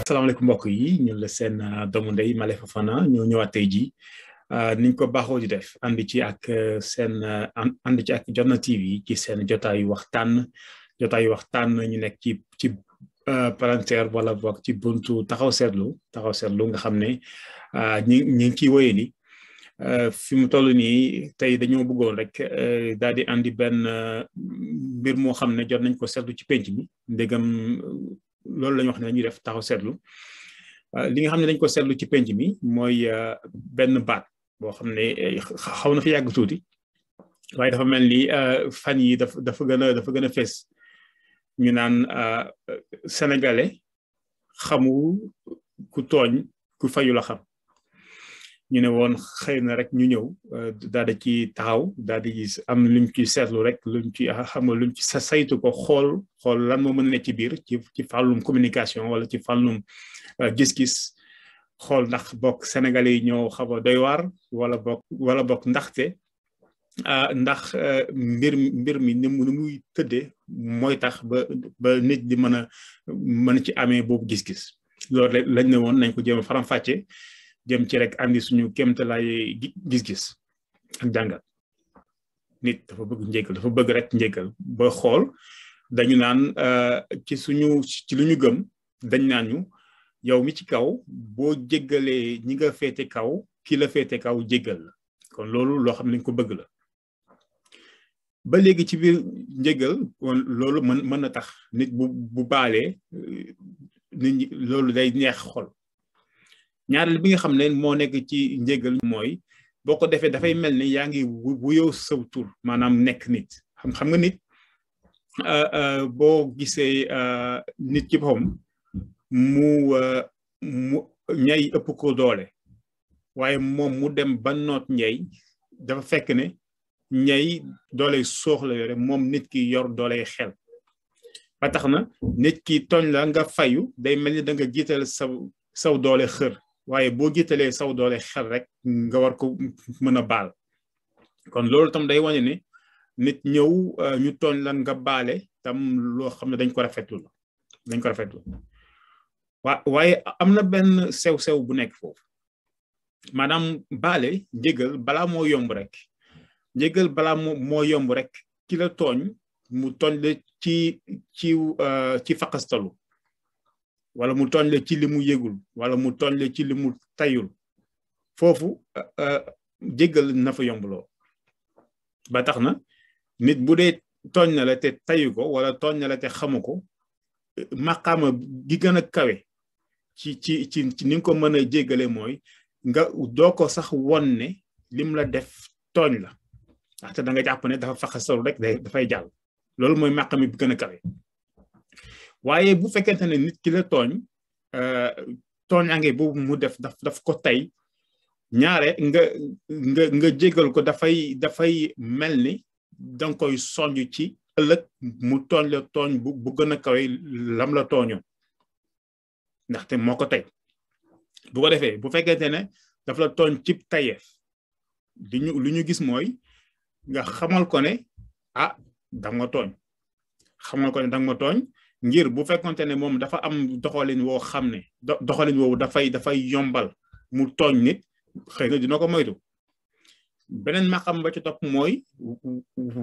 asalaamaaleykum mbokk yi ñu la seen doomu ndey Malé Fofana ñoo ñëwaat tey jii niñ ko baaxoo di def ànd ci ak Jotna TV ci seen jotaayu waxtaan ñu nekk ci palanteer wala boog ci buntu taxaw seetlu nga xam ne ñi ngi ciy wéyali fi mu toll nii tey dañoo bëggoon rek daal di andi benn mbir moo xam ne jot nañ ko seetlu ci penc mi ndégam loolu la ñu wax ne dañuy def taxaw seetlu li nga xam ne dañ ko seetlu ci penc mi mooy benn baat boo xam ne xaw na fi yàgg tuuti waaye dafa mel ni fan yi dafa gën a fees ñu naan sénégalais xamu ku tooñ ku fayu la xam ñu ne woon xëy na rek ñu ñëw daal di ci taxaw daal di am luñ ci seetlu rek luñ ci saytu ko xool lan moo mën a nekk ci biir ci fàllum communication wala ci fàllum gis-gis xool ndax bokk sénégalais yi ñoo xaw a doy waar wala bokk ndaxte ndax mbir mi ni muy tëddee mooy tax ba nit di mën a ci amee boobu gis-gis loolu lañ ne woon nañ ko jéem a faram-fàcce jëm ci rek andi suñu kéemtalaay gis-gis ak jàngat nit dafa bëgg rek njëgal ba xool dañu naan ci lu ñu gëm dañ naan ñu yow mi ci kaw boo jéggalee ñi nga féete kaw ki la féete kaw jéggal la kon loolu loo xam ne ko bëgg la ba léegi ci biir njëgal kon loolu mën na tax nit bu baalee nit ñi loolu day neex xol ñaareel bi nga xam ne moo nekk ci njëgal mooy boo ko defee dafay mel ni yaa ngi wuyoo saw tur maanaam nekk nit xam nga nit boo gisee nit ci boppam mu ñay ëpp ko doole waaye moom mu dem ba noot ñay dafa fekk ne ñay doole soox la yore moom nit ki yor doole xel ba tax na nit ki tooñ la nga fayu day mel ni da nga jiital saw doole xër waaye boo jiitalee saw doole xel rek nga war ko mën a baal kon loolu tam day wane ne nit ñëw ñu tooñ la nga baale tam loo xam ne dañ ko rafetlu waaye am na benn sew-sew bu nekk foofu maanaam baale njëgal balaa moo yomb rek njëgal balaa moo yomb rek ki la tooñ mu tooñ la ci faqastalu wala mu tooñ la ci li mu yëgul wala mu tooñ la ci li mu tayul foofu jéggal na fa yombloo ba tax na nit bu dee tooñ na la te tayu ko wala tooñ na la te xamu ko maqaama gi gën a kawe ci ni nga ko mën a jéggale mooy nga doo ko sax won ne lim la def tooñ la ndaxte da nga jàpp ne dafa faxasalu rek dafay jàll loolu mooy maqaama bi gën a kawe waaye bu fekkente ne nit ki la tooñange boobu mu def daf ko tey ñaare nga jégal ko dafay mel ni danga koy soññ ci ëllëg mu tooñ la tooñ bu gën a kawe lam la tooñoon ndaxte moo ko tey bu ko defee bu fekkente ne daf la tooñ cib tayeef lu ñu gis mooy nga xamal ko ne danga ma tooñ xamal ko ne danga ma tooñ ngir bu fekkonte ne moom dafa am doxalin woo xam ne doxalin woowu dafay yombal mu tooñ nit xëy na dina ko moytu beneen maqam ba ci topp mooy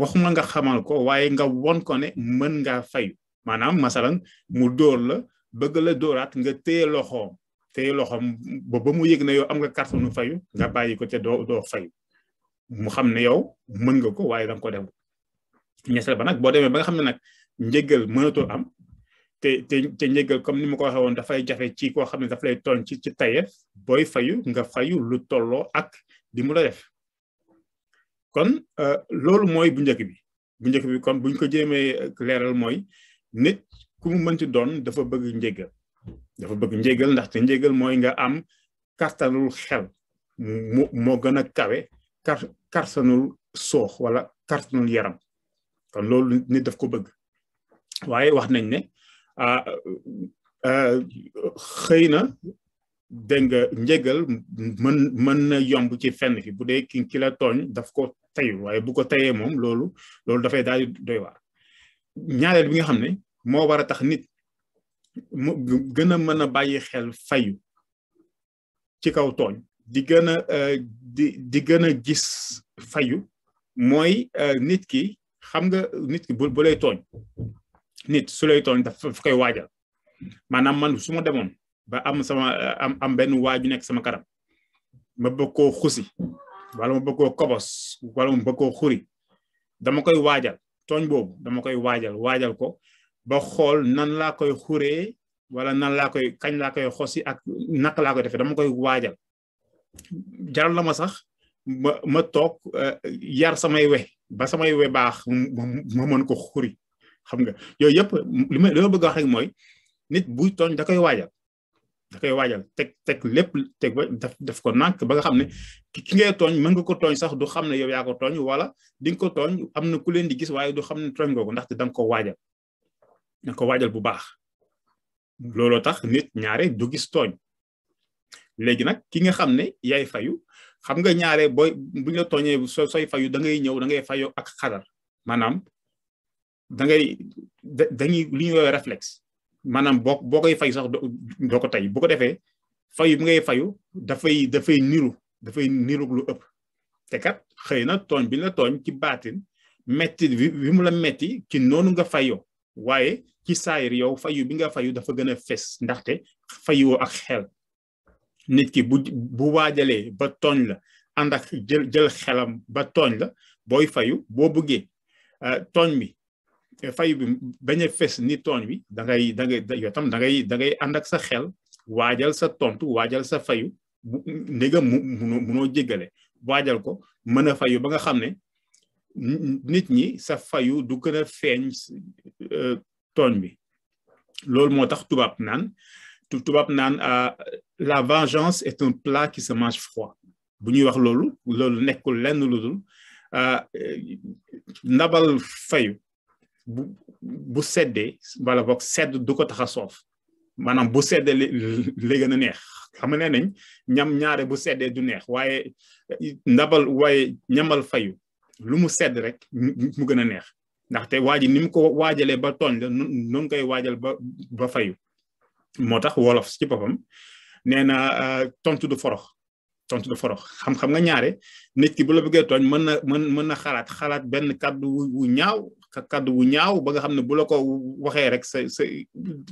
waxuma nga xamal ko waaye nga won ko ne mën ngaa fayu maanaam masalan mu dóor la bëgg la dóoraat nga téye loxoom ba mu yëg ne yow am nga kàttanu fayu nga bàyyi ko te doo fayu mu xam ne yow mën nga ko waaye danga ko def ñesel ba nag boo demee ba nga xam ne nag njëggal mënatul am te njëggal comme ni ma ko waxee woon dafay jafe ci koo xam ne daf lay tooñ ci tayeef booy fayu nga fayu lu tolloo ak di mu la def kon loolu mooy bu njëkk bi kon buñ ko jéemee leeral mooy nit ku mu mënti doon dafa bëgg njëggal ndaxte njëggal mooy nga am kartanul xel moo gën a kawe kartanul soox wala kartanul yaram kon loolu nit daf ko bëgg waaye wax nañ ne xëy na dégg nga njëgal mën na yomb ci fenn fi bu dee ki la tooñ daf ko tayul waaye bu ko tayee moom loolu dafay daal di doy waar ñaareel bi nga xam ne moo war a tax nit mu gën a mën a bàyyi xel fayu ci kaw tooñ di gën a di gën a gis fayu mooy nit ki xam nga nit ki bu lay tooñ nit su lay tooñ dafa koy waajal maanaam man su ma demoon ba am sama am benn waaju nekk sama kanam ma bëgg koo xusi wala ma bëgg koo kobos wala ma bëgg koo xuri dama koy waajal tooñ boobu dama koy waajal ko ba xool nan laa koy xuree wala nan laa koy kañ laa koy xosi ak naka laa koy defee dama koy waajal jaral la ma sax ma toog yar samay we ba samay we baax ma mën ko xuri xam nga yooyu yëpp li ma bëgg a wax rek mooy nit buy tooñ da koy waajal teg lépp teg ba def ko nànk ba nga xam ne ki ngay tooñ mën nga ko tooñ sax du xam ne yow yaa ko tooñ wala di nga ko tooñ am na ku leen di gis waaye du xam ne tooñ nga ko ndaxte da nga ko waajal bu baax looloo tax nit ñaare du gis tooñ léegi nag ki nga xam ne yaay fayu xam nga ñaare buñ la tooñee sooy fayu da ngay ñëw da ngay fayu ak xadar maanaam dañuy li ñuy woowee réflexe maanaam boo koy fayu sax doo ko tey bu ko defee fayu bi ngay fayu dafay niru lu ëpp te kat xëy na tooñ bi la tooñ ci baatin metti bi mu la metti ci noonu nga fayoo waaye ci saayir yow fayu bi nga fayu dafa gën a fes ndaxte fayuwoo ak xel nit ki bu waajalee ba tooñ la ànd ak jël xelam ba tooñ la booy fayu boo bëggee tooñ bi fayu bi bañ a fes ni tooñ bi da ngay ànd ak sa xel waajal sa tontu waajal sa fayu ndegam munoo jéggale waajal ko mën a fayu ba nga xam ne nit ñi sa fayu du gën a feeñ tooñ bi loolu moo tax tubaab naan la vengeance est un plat qui se mange froid bu ñuy wax loolu nekkul lenn lu dul ndabal fayu bu seddee wala boog sedd du ko tax a soof maanaam bu seddee li gën a neex xam nga nañ ñam ñaare bu seddee du neex waaye ñamal fayu lu mu sedd rek mu gën a neex ndaxte waa ji ni mu ko waajalee ba tooñ la noonu koy waajal ba fayu moo tax wolof ci boppam nee na tontu du forox xam nga ñaare nit ki bu la bëggee tooñ mën na xalaat benn kaddu wu ñaaw ba nga xam ne bu la ko waxee rek sa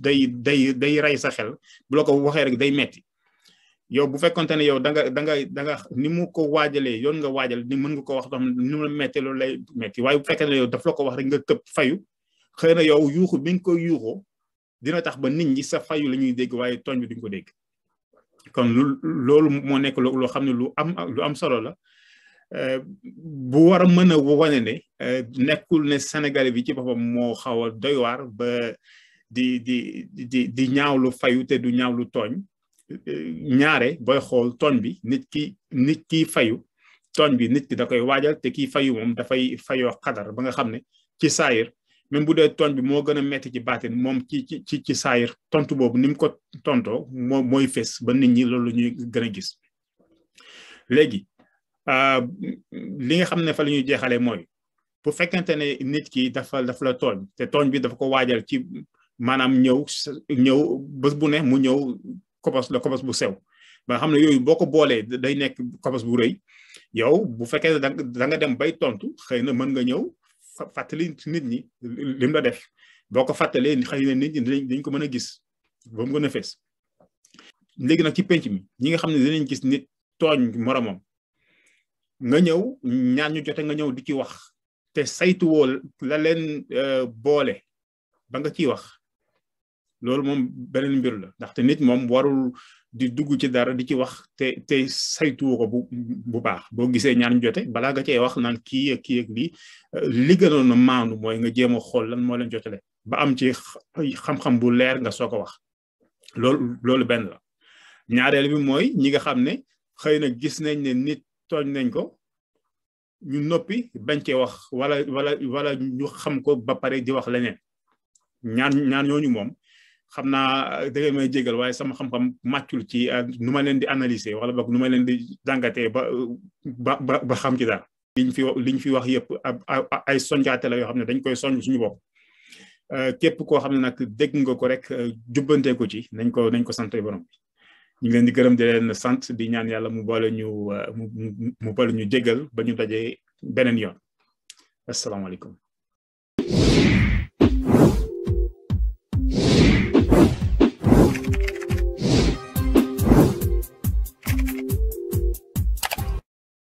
day rey sa xel bu la ko waxee rek day metti yow bu fekkonte ne yow da nga ni mu ko waajalee yoon nga waajal ni mën nga ko wax ni mu la metti loolu lay metti waaye bu fekkee ne yow daf la ko wax rek nga tëb fayu xëy na yow yuuxu bi nga koy yuuxoo dina tax ba nit ñi sa fayu la ñuy dégg waaye tooñ bi duñ ko dégg kon loolu moo nekk loo xam ne lu am solo la bu war a mën a wane ne nekkul ne Sénégalais bi ci boppam moo xaw a doy waar ba di ñaawlu fayu te du ñaawlu tooñ ñaare booy xool tooñ bi nit ki fayu tooñ bi nit ki da koy waajal te kii fayu moom dafay fayoo xadar ba nga xam ne ci saayir même bu dee tooñ bi moo gën a metti ci baatin moom ci saayir tontu boobu ni mu ko tontoo mooy fes ba nit ñi loolu ñuy gën a gis léegi li nga xam ne fa la ñuy jeexalee mooy bu fekkente ne nit ki dafa la tooñ te tooñ bi dafa ko waajal ci maanaam ñëw bés bu ne mu ñëw kobos bu sew ba nga xam ne yooyu boo ko boolee day nekk kobos bu rëy yow bu fekkee ne da nga dem bay tontu xëy na mën nga ñëw fàttali nit ñi lim la def boo ko fàttalee xëy na nit ñi dañ ko mën a gis ba mu gën a fees léegi nag ci penc mi ñi nga xam ne dinañ gis nit tooñ moromam nga ñëw ñaar ñu jote nga ñëw di ci wax te saytuwoo la leen boole ba nga ciy wax loolu moom beneen mbir la ndaxte nit moom warul di dugg ci dara di ci wax te saytuwoo ko bu baax boo gisee ñaar ñu jote balaa nga cee wax naan kii ak lii li gënoon a maandu mooy nga jéem a xool lan moo leen jotale ba am ci xam-xam bu leer nga soo ko wax loolu benn la ñaareel bi mooy ñi nga xam ne xëy na gis nañ ne nit tooñ nañ ko ñu noppi bañ cee wax wala ñu xam ko ba pare di wax leneen ñaar ñooñu moom xam naa da ngeen may jégal waaye sama xam-xam màccul ci nu ma leen di analyser wala boog nu ma leen di jàngatee ba xam ci dara liñ fi wax yëpp ay sonjaate la yoo xam ne dañ koy soññ suñu bopp képp koo xam ne nag dégg nga ko rek jubbantee ko ci nañ ko sant borom bi ñu ngi leen di gërëm di leen sant di ñaan yàlla mu boole ñu jégal ba ñu dajee beneen yoon asalaamaaleykum